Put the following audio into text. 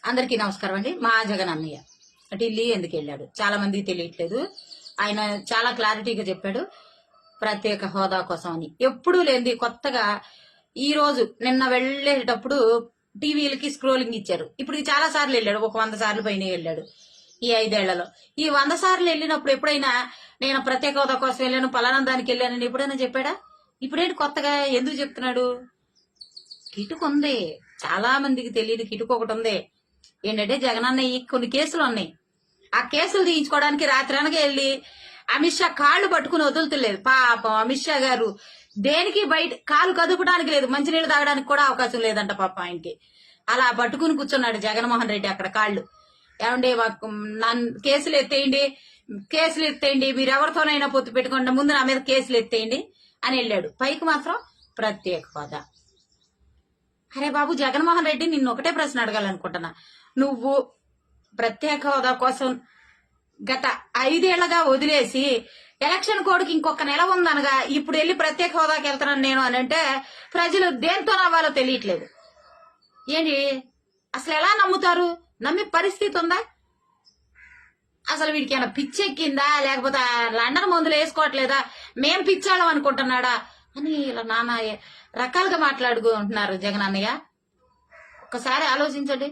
అందరికీ నమస్కారం అండి. మా జగన్ అన్నయ్య ఢిల్లీ ఎందుకు వెళ్ళాడు చాలా మందికి తెలియట్లేదు. ఆయన చాలా క్లారిటీగా చెప్పాడు ప్రత్యేక హోదా కోసం అని. ఎప్పుడూ లేనిది కొత్తగా ఈ రోజు నిన్న వెళ్ళేటప్పుడు టీవీలకి స్క్రోలింగ్ ఇచ్చారు. ఇప్పుడు చాలా సార్లు వెళ్ళాడు, ఒక 100 సార్లు పైన వెళ్ళాడు ఈ 5 ఏళ్లలో. ఈ 100 సార్లు వెళ్ళినప్పుడు ఎప్పుడైనా నేను ప్రత్యేక హోదా కోసం వెళ్ళాను, పలానా దానికి వెళ్ళానని ఎప్పుడైనా చెప్పాడా? ఇప్పుడేంటి కొత్తగా ఎందుకు చెప్తున్నాడు? కిటుకు ఉంది, చాలా మందికి తెలియదు. కిటుకు ఒకటి ఉంది. ఏంటంటే జగనన్నయ్య కొన్ని కేసులు ఉన్నాయి. ఆ కేసులు తీయించుకోవడానికి రాత్రానికి వెళ్ళి అమిత్ షా కాళ్ళు పట్టుకుని వదులుతులేదు. పాపం అమిత్ షా గారు దేనికి బయట కాలు కదుపడానికి లేదు, మంచినీళ్ళు తాగడానికి కూడా అవకాశం లేదంట పాపం ఆయనకి. అలా పట్టుకుని కూర్చున్నాడు జగన్మోహన్ రెడ్డి అక్కడ కాళ్ళు. ఏమండి కేసులు ఎత్తేయండి, కేసులు ఎత్తేయండి, మీరు ఎవరితోనైనా పొత్తు పెట్టుకోండి, ముందు నా మీద కేసులు ఎత్తేయండి అని వెళ్ళాడు. పైకి మాత్రం ప్రత్యేక హోదా. అరే బాబు జగన్మోహన్ రెడ్డి, నిన్ను ఒకటే ప్రశ్న అడగాలనుకుంటున్నా. నువ్వు ప్రత్యేక హోదా కోసం గత 5 ఏళ్లగా వదిలేసి ఎలక్షన్ కోడ్కి ఇంకొక నెల ఉందనగా ఇప్పుడు వెళ్ళి ప్రత్యేక హోదాకి వెళ్తున్నాను నేను అని అంటే ప్రజలు దేంతో నవ్వాలో తెలియట్లేదు. ఏంటి అసలు ఎలా నమ్ముతారు? నమ్మే పరిస్థితి ఉందా? అసలు వీడికి ఏమైనా పిచ్చెక్కిందా, లేకపోతే లండన్ మందులు వేసుకోవట్లేదా, మేం పిచ్చాళ్ళం అనుకుంటున్నాడా అని ఇలా నానా రకాలుగా మాట్లాడుకుంటున్నారు జగన్ అన్నయ్య. ఒక్కసారి ఆలోచించండి.